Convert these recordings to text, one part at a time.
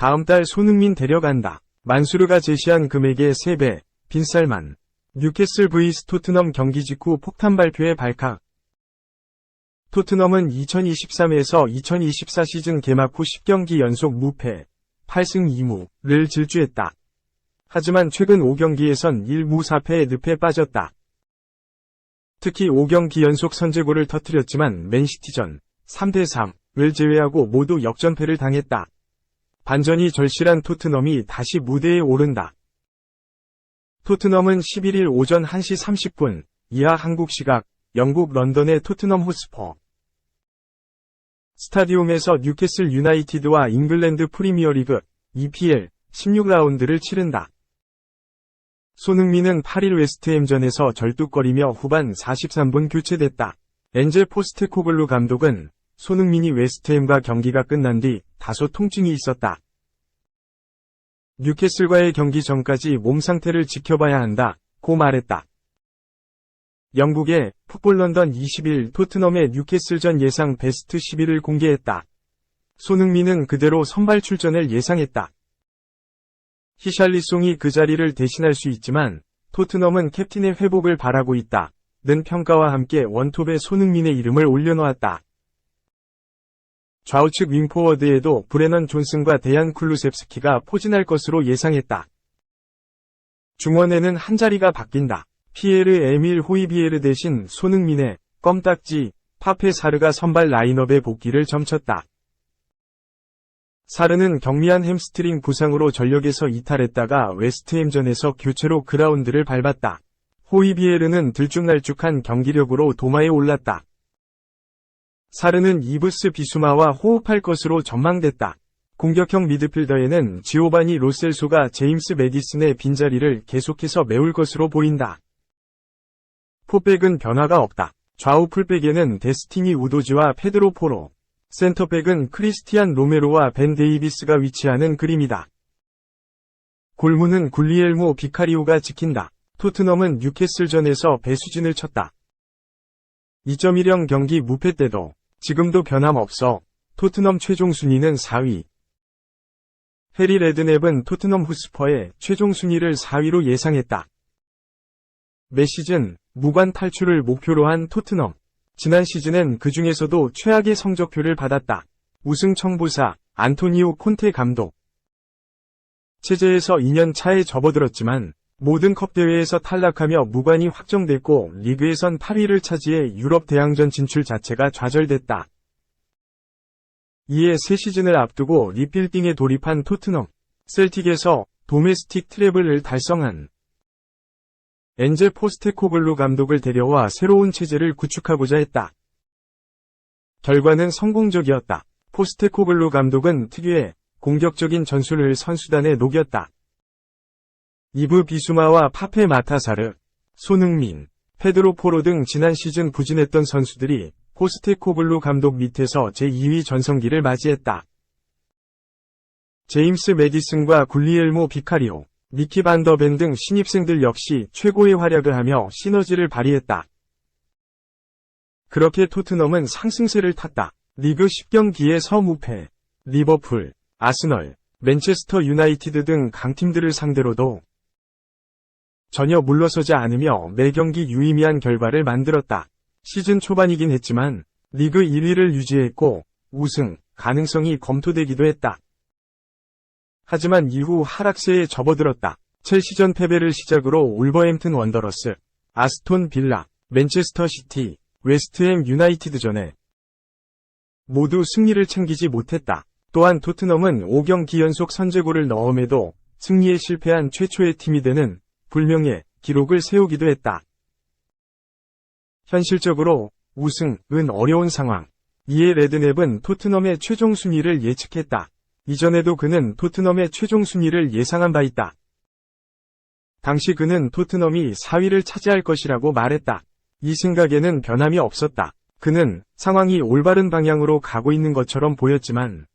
다음 달 손흥민 데려간다. 만수르가 제시한 금액의 3배, 빈살만. 뉴캐슬 vs 토트넘 경기 직후 폭탄 발표에 발칵. 토트넘은 2023에서 2024 시즌 개막 후 10경기 연속 무패, 8승 2무를 질주했다. 하지만 최근 5경기에선 1무 4패의 늪에 빠졌다. 특히 5경기 연속 선제골을 터뜨렸지만 맨시티전 3대3을 제외하고 모두 역전패를 당했다. 반전이 절실한 토트넘이 다시 무대에 오른다. 토트넘은 11일 오전 1시 30분 이하 한국 시각 영국 런던의 토트넘 호스퍼 스타디움에서 뉴캐슬 유나이티드와 잉글랜드 프리미어리그 EPL 16라운드를 치른다. 손흥민은 8일 웨스트햄전에서 절뚝거리며 후반 43분 교체됐다. 엔젤 포스테코글루 감독은 손흥민이 웨스트햄과 경기가 끝난 뒤 다소 통증이 있었다. 뉴캐슬과의 경기 전까지 몸 상태를 지켜봐야 한다고 말했다. 영국의 풋볼 런던 20일 토트넘의 뉴캐슬전 예상 베스트 11을 공개했다. 손흥민은 그대로 선발 출전을 예상했다. 히샬리송이 그 자리를 대신할 수 있지만 토트넘은 캡틴의 회복을 바라고 있다는 평가와 함께 원톱에 손흥민의 이름을 올려놓았다. 좌우측 윙포워드에도 브레넌 존슨과 데얀 쿨루셉스키가 포진할 것으로 예상했다. 중원에는 한 자리가 바뀐다. 피에르 에밀 호이비에르 대신 손흥민의 껌딱지 파페 사르가 선발 라인업에 복귀를 점쳤다. 사르는 경미한 햄스트링 부상으로 전력에서 이탈했다가 웨스트햄전에서 교체로 그라운드를 밟았다. 호이비에르는 들쭉날쭉한 경기력으로 도마에 올랐다. 사르는 이브스 비수마와 호흡할 것으로 전망됐다. 공격형 미드필더에는 지오바니 로셀소가 제임스 매디슨의 빈자리를 계속해서 메울 것으로 보인다. 포백은 변화가 없다. 좌우 풀백에는 데스티니 우도지와 페드로 포로, 센터백은 크리스티안 로메로와 벤 데이비스가 위치하는 그림이다. 골문은 굴리엘모 비카리오가 지킨다. 토트넘은 뉴캐슬전에서 배수진을 쳤다. 2.1형 경기 무패 때도 지금도 변함없어 토트넘 최종 순위는 4위. 해리 레드냅은 토트넘 호스퍼의 최종 순위를 4위로 예상했다. 매 시즌 무관 탈출을 목표로 한 토트넘. 지난 시즌엔 그 중에서도 최악의 성적표를 받았다. 우승 청보사 안토니오 콘테 감독. 체제에서 2년 차에 접어들었지만 모든 컵 대회에서 탈락하며 무관이 확정됐고 리그에선 8위를 차지해 유럽 대항전 진출 자체가 좌절됐다. 이에 새 시즌을 앞두고 리빌딩에 돌입한 토트넘. 셀틱에서 도메스틱 트래블을 달성한 엔젤 포스테코글루 감독을 데려와 새로운 체제를 구축하고자 했다. 결과는 성공적이었다. 포스테코글루 감독은 특유의 공격적인 전술을 선수단에 녹였다. 이브 비수마와 파페 마타사르, 손흥민, 페드로 포로 등 지난 시즌 부진했던 선수들이 포스테코글루 감독 밑에서 제2위 전성기를 맞이했다. 제임스 매디슨과 굴리엘모 비카리오, 니키 반더벤 등 신입생들 역시 최고의 활약을 하며 시너지를 발휘했다. 그렇게 토트넘은 상승세를 탔다. 리그 10경기에서 무패, 리버풀, 아스널, 맨체스터 유나이티드 등 강팀들을 상대로도 전혀 물러서지 않으며 매 경기 유의미한 결과를 만들었다. 시즌 초반이긴 했지만 리그 1위를 유지했고 우승 가능성이 검토되기도 했다. 하지만 이후 하락세에 접어들었다. 첼시전 패배를 시작으로 울버햄튼 원더러스, 아스톤 빌라, 맨체스터 시티, 웨스트햄 유나이티드전에 모두 승리를 챙기지 못했다. 또한 토트넘은 5경기 연속 선제골을 넣음에도 승리에 실패한 최초의 팀이 되는 불명예 기록을 세우기도 했다. 현실적으로 우승은 어려운 상황. 이에 레드냅은 토트넘의 최종 순위를 예측했다. 이전에도 그는 토트넘의 최종 순위를 예상한 바 있다. 당시 그는 토트넘이 4위를 차지할 것이라고 말했다. 이 생각에는 변함이 없었다. 그는 상황이 올바른 방향으로 가고 있는 것처럼 보였지만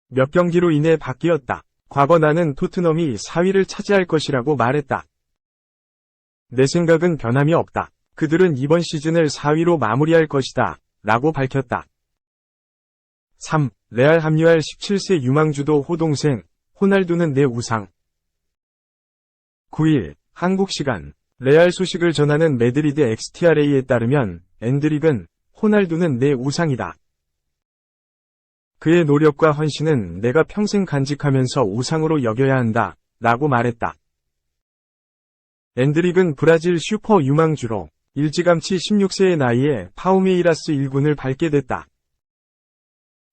몇 경기로 인해 바뀌었다. 과거 나는 토트넘이 4위를 차지할 것이라고 말했다. 내 생각은 변함이 없다. 그들은 이번 시즌을 4위로 마무리할 것이다 라고 밝혔다. 3. 레알 합류할 17세 유망주도 호동생, 호날두는 내 우상. 9일, 한국 시간, 레알 소식을 전하는 메드리드 XTRA에 따르면 엔드릭은 호날두는 내 우상이다. 그의 노력과 헌신은 내가 평생 간직하면서 우상으로 여겨야 한다 라고 말했다. 엔드릭은 브라질 슈퍼 유망주로 일찌감치 16세의 나이에 파우메이라스 1군을 밟게 됐다.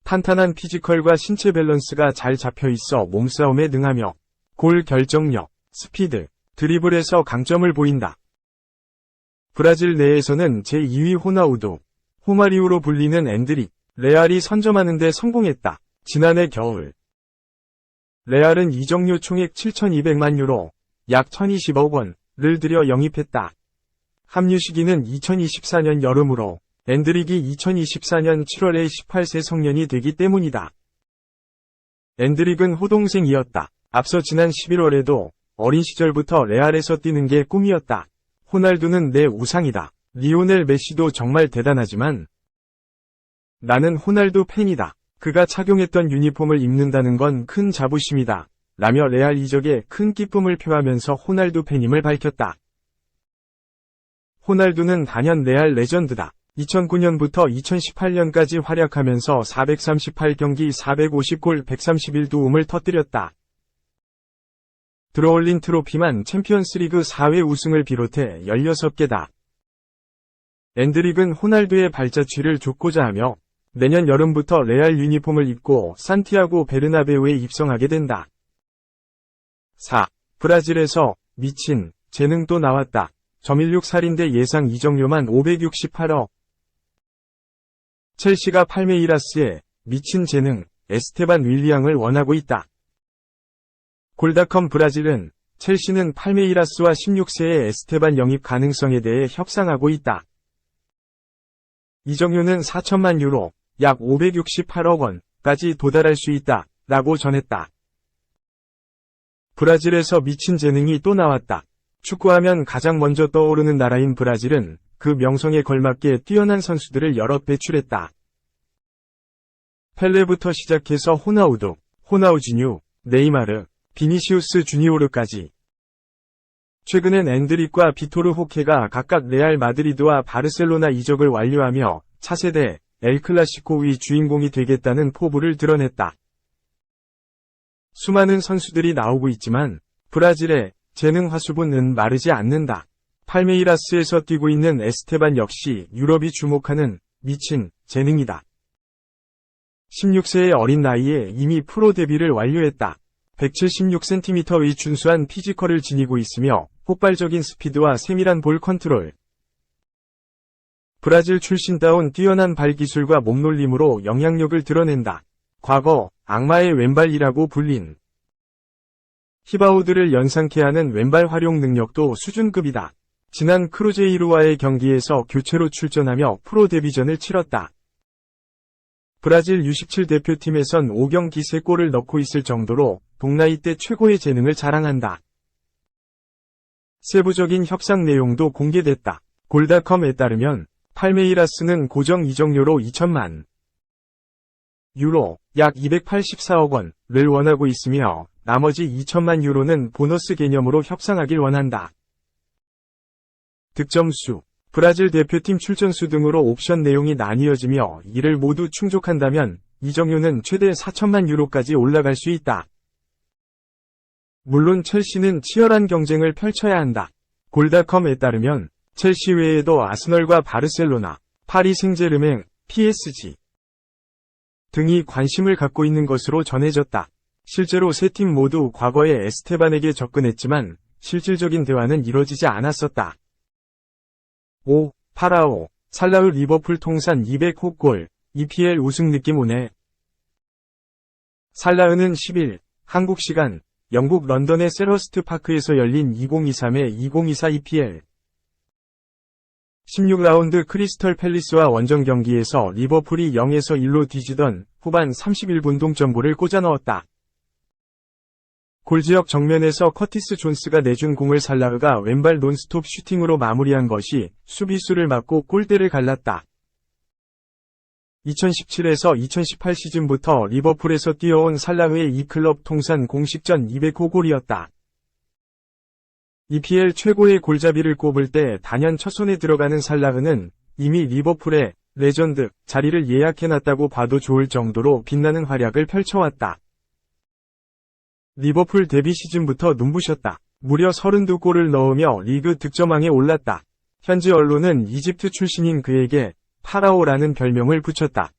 탄탄한 피지컬과 신체 밸런스가 잘 잡혀있어 몸싸움에 능하며 골 결정력, 스피드, 드리블에서 강점을 보인다. 브라질 내에서는 제2위 호나우두, 호마리우로 불리는 엔드릭, 레알이 선점하는 데 성공했다. 지난해 겨울 레알은 이적료 총액 7,200만 유로, 약 1,020억 원을 들여 영입했다. 합류 시기는 2024년 여름으로 엔드릭이 2024년 7월에 18세 성년이 되기 때문이다. 엔드릭은 호동생이었다. 앞서 지난 11월에도 어린 시절부터 레알에서 뛰는 게 꿈이었다. 호날두는 내 우상이다. 리오넬 메시도 정말 대단하지만 나는 호날두 팬이다. 그가 착용했던 유니폼을 입는다는 건 큰 자부심이다. 라며 레알 이적에 큰 기쁨을 표하면서 호날두 팬임을 밝혔다. 호날두는 단연 레알 레전드다. 2009년부터 2018년까지 활약하면서 438경기 450골 131도움을 터뜨렸다. 들어올린 트로피만 챔피언스리그 4회 우승을 비롯해 16개다. 엔드릭은 호날두의 발자취를 쫓고자 하며 내년 여름부터 레알 유니폼을 입고 산티아고 베르나베우에 입성하게 된다. 4. 브라질에서 미친 재능 또 나왔다. 점일육 살인대 예상 이적료만 568억. 첼시가 팔메이라스의 미친 재능 에스테반 윌리앙을 원하고 있다. 골닷컴 브라질은 첼시는 팔메이라스와 16세의 에스테반 영입 가능성에 대해 협상하고 있다. 이적료는 4천만 유로, 약 568억 원까지 도달할 수 있다 라고 전했다. 브라질에서 미친 재능이 또 나왔다. 축구하면 가장 먼저 떠오르는 나라인 브라질은 그 명성에 걸맞게 뛰어난 선수들을 여럿 배출했다. 펠레부터 시작해서 호나우두, 호나우지뉴, 네이마르, 비니시우스 주니오르까지. 최근엔 엔드릭과 비토르 호케가 각각 레알 마드리드와 바르셀로나 이적을 완료하며 차세대 엘클라시코의 주인공이 되겠다는 포부를 드러냈다. 수많은 선수들이 나오고 있지만 브라질의 재능 화수분은 마르지 않는다. 팔메이라스에서 뛰고 있는 에스테반 역시 유럽이 주목하는 미친 재능이다. 16세의 어린 나이에 이미 프로 데뷔를 완료했다. 176cm의 준수한 피지컬을 지니고 있으며 폭발적인 스피드와 세밀한 볼 컨트롤. 브라질 출신다운 뛰어난 발기술과 몸놀림으로 영향력을 드러낸다. 과거 악마의 왼발이라고 불린 히바우드를 연상케 하는 왼발 활용 능력도 수준급이다. 지난 크루제이루와의 경기에서 교체로 출전하며 프로 데뷔전을 치렀다. 브라질 U17 대표팀에선 5경기 3골을 넣고 있을 정도로 동나이 때 최고의 재능을 자랑한다. 세부적인 협상 내용도 공개됐다. 골닷컴에 따르면 팔메이라스는 고정 이적료로 2천만 유로, 약 284억 원을 원하고 있으며 나머지 2천만 유로는 보너스 개념으로 협상하길 원한다. 득점수, 브라질 대표팀 출전수 등으로 옵션 내용이 나뉘어지며 이를 모두 충족한다면 이적료는 최대 4천만 유로까지 올라갈 수 있다. 물론 첼시는 치열한 경쟁을 펼쳐야 한다. 골닷컴에 따르면 첼시 외에도 아스널과 바르셀로나, 파리 생제르맹, PSG 등이 관심을 갖고 있는 것으로 전해졌다. 실제로 세 팀 모두 과거에 에스테반에게 접근했지만 실질적인 대화는 이뤄지지 않았었다. 5. 파라오, 살라흐 리버풀 통산 200호 골, EPL 우승 느낌 오네. 살라흐는 10일, 한국 시간, 영국 런던의 셀허스트 파크에서 열린 2023의 2024 EPL 16라운드 크리스털 팰리스와 원정 경기에서 리버풀이 0에서 1로 뒤지던 후반 31분 동점골을 꽂아 넣었다. 골지역 정면에서 커티스 존스가 내준 공을 살라흐가 왼발 논스톱 슈팅으로 마무리한 것이 수비수를 맞고 골대를 갈랐다. 2017에서 2018 시즌부터 리버풀에서 뛰어온 살라흐의 이 클럽 통산 공식전 200호 골이었다. EPL 최고의 골잡이를 꼽을 때 단연 첫손에 들어가는 살라흐는 이미 리버풀의 레전드 자리를 예약해놨다고 봐도 좋을 정도로 빛나는 활약을 펼쳐왔다. 리버풀 데뷔 시즌부터 눈부셨다. 무려 32골을 넣으며 리그 득점왕에 올랐다. 현지 언론은 이집트 출신인 그에게 파라오라는 별명을 붙였다.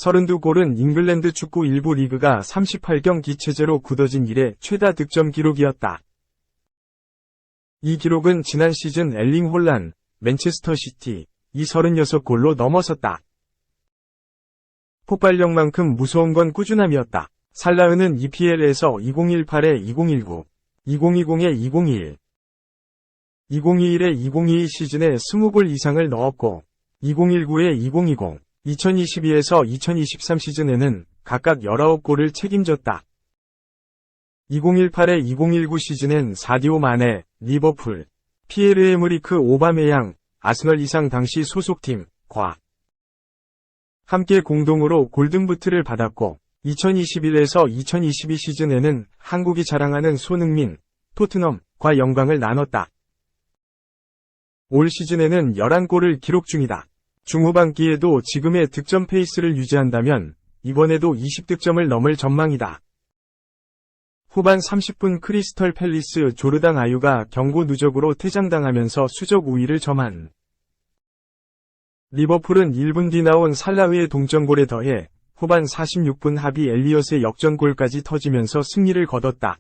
32골은 잉글랜드 축구 1부 리그가 38경기 체제로 굳어진 이래 최다 득점 기록이었다. 이 기록은 지난 시즌 엘링 홀란, 맨체스터 시티, 이 36골로 넘어섰다. 폭발력만큼 무서운 건 꾸준함이었다. 살라흐는 EPL에서 2018에 2019, 2020에 2021, 2021에 2022 시즌에 20골 이상을 넣었고, 2019에 2020, 2022에서 2023 시즌에는 각각 19골을 책임졌다. 2018에 2019 시즌엔 사디오 마네, 리버풀, 피에르 에므리크 오바메양, 아스널 이상 당시 소속팀과 함께 공동으로 골든부트를 받았고, 2021에서 2022 시즌에는 한국이 자랑하는 손흥민, 토트넘과 영광을 나눴다. 올 시즌에는 11골을 기록 중이다. 중후반기에도 지금의 득점 페이스를 유지한다면 이번에도 20득점을 넘을 전망이다. 후반 30분 크리스털 팰리스 조르당 아유가 경고 누적으로 퇴장당하면서 수적 우위를 점한 리버풀은 1분 뒤 나온 살라흐의 동점골에 더해 후반 46분 하비 엘리엇의 역전골까지 터지면서 승리를 거뒀다.